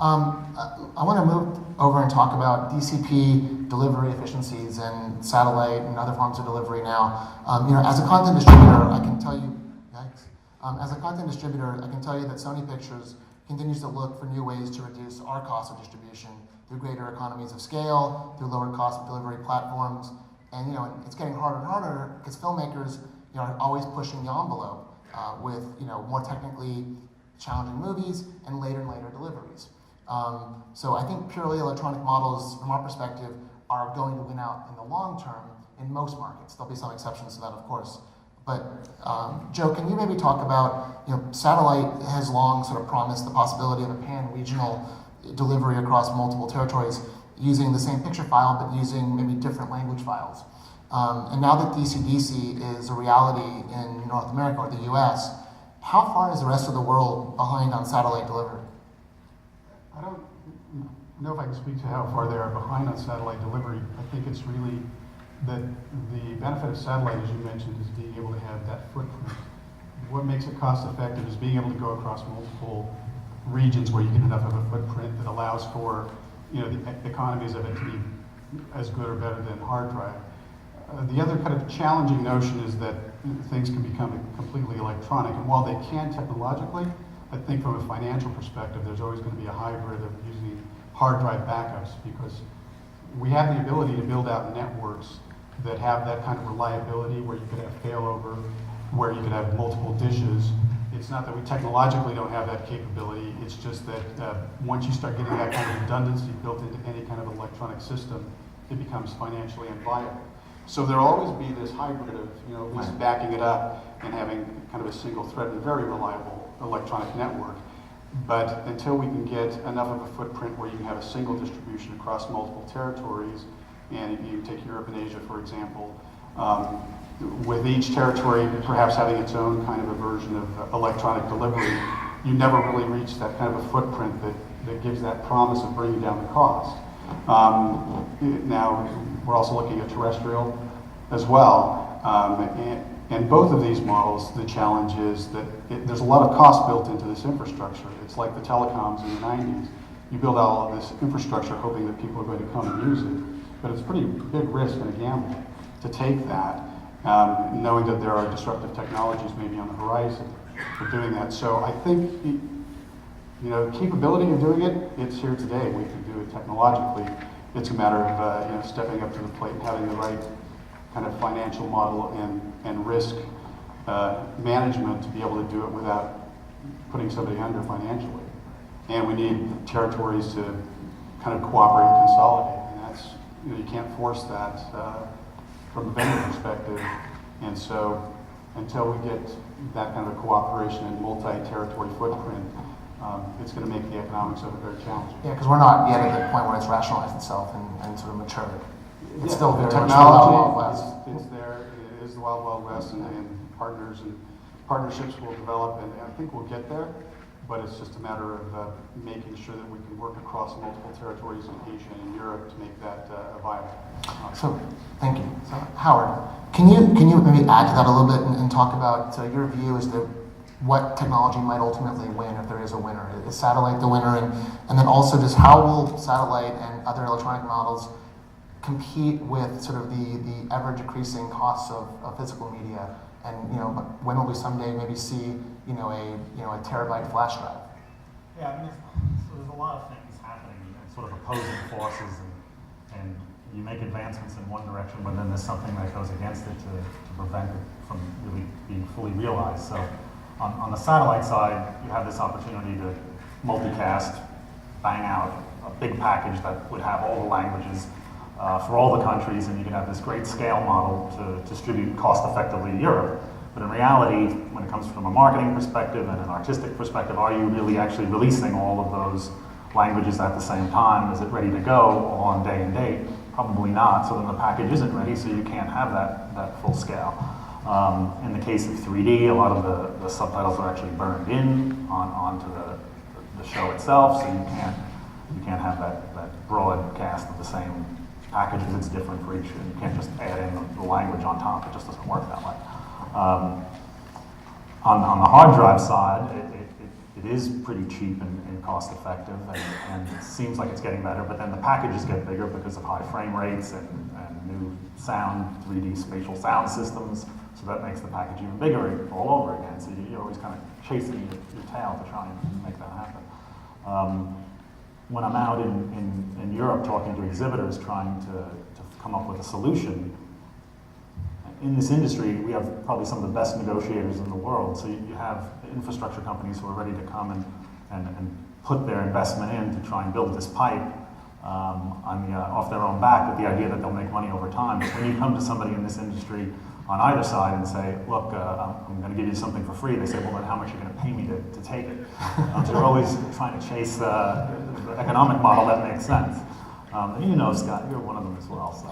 I want to move over and talk about DCP delivery efficiencies and satellite and other forms of delivery now. As a content distributor, I can tell you, as a content distributor, I can tell you that Sony Pictures continues to look for new ways to reduce our cost of distribution through greater economies of scale, through lower cost of delivery platforms, and it's getting harder and harder because filmmakers are always pushing the envelope with more technically challenging movies and later deliveries. So I think purely electronic models, from our perspective, are going to win out in the long term in most markets. There'll be some exceptions to that, of course. But Joe, can you maybe talk about, satellite has long sort of promised the possibility of a pan-regional delivery across multiple territories using the same picture file, but using maybe different language files. And now that DC-DC is a reality in North America or the US, how far is the rest of the world behind on satellite delivery? I don't know if I can speak to how far they are behind on satellite delivery. I think it's really that the benefit of satellite, as you mentioned, is being able to have that footprint. What makes it cost effective is being able to go across multiple regions where you get enough of a footprint that allows for the economies of it to be as good or better than hard drive. The other kind of challenging notion is that things can become completely electronic, and while they can technologically, I think from a financial perspective, there's always going to be a hybrid of using hard drive backups, because we have the ability to build out networks that have that kind of reliability where you could have failover, where you could have multiple dishes. It's not that we technologically don't have that capability, it's just that once you start getting that kind of redundancy built into any kind of electronic system, it becomes financially unviable. So there'll always be this hybrid of, at least backing it up and having kind of a single thread and a very reliable electronic network. But until we can get enough of a footprint where you can have a single distribution across multiple territories, and if you take Europe and Asia, for example, with each territory perhaps having its own kind of a version of electronic delivery, you never really reach that kind of a footprint that gives that promise of bringing down the cost. Now, we're also looking at terrestrial as well. And both of these models, the challenge is that there's a lot of cost built into this infrastructure. It's like the telecoms in the 90s. You build all of this infrastructure hoping that people are going to come and use it. But it's a pretty big risk and a gamble to take that, knowing that there are disruptive technologies maybe on the horizon for doing that. So I think, capability of doing it, it's here today. We can do it technologically. It's a matter of stepping up to the plate and having the right kind of financial model and risk management to be able to do it without putting somebody under financially. And we need territories to kind of cooperate and consolidate. And that's, you can't force that from a vendor perspective. And so until we get that kind of a cooperation and multi-territory footprint, it's going to make the economics of it very challenging. Yeah, because we're not yet at the point where it's rationalized itself and sort of matured. It's still very technology, Wild West. It's there. It is the Wild Wild West, and partners and partnerships will develop, and I think we'll get there. But it's just a matter of making sure that we can work across multiple territories in Asia and Europe to make that viable. So, thank you. So, Howard, can you maybe add to that a little bit and talk about your view as to what technology might ultimately win if there is a winner? Is satellite the winner? And then also just how will satellite and other electronic models compete with sort of the ever-decreasing costs of physical media? And when will we someday maybe see a terabyte flash drive? Yeah, so there's a lot of things happening, sort of opposing forces, and you make advancements in one direction, but then there's something that goes against it to prevent it from really being fully realized. So on the satellite side, you have this opportunity to multicast, bang out a big package that would have all the languages for all the countries, and you can have this great scale model to distribute cost effectively to Europe. But in reality, when it comes from a marketing perspective and an artistic perspective, are you really actually releasing all of those languages at the same time? Is it ready to go on day and date? Probably not, so then the package isn't ready, so you can't have that full scale. In the case of 3D, a lot of the subtitles are actually burned in onto the show itself, so you can't have that broadcast of the same package because it's different for each, and you can't just add in the language on top. It just doesn't work that way. On the hard drive side, it is pretty cheap and cost effective, and it seems like it's getting better, but then the packages get bigger because of high frame rates and new sound, 3D spatial sound systems, so that makes the package even bigger all over again. So you're always kind of chasing your tail to try and make that happen. When I'm out in Europe talking to exhibitors trying to come up with a solution, in this industry, we have probably some of the best negotiators in the world. So you have infrastructure companies who are ready to come and put their investment in to try and build this pipe off their own back with the idea that they'll make money over time. But when you come to somebody in this industry on either side and say, look, I'm going to give you something for free, they say, well, then how much are you going to pay me to take it? So you're always trying to chase the economic model that makes sense. And you know, Scott, you're one of them as well. So.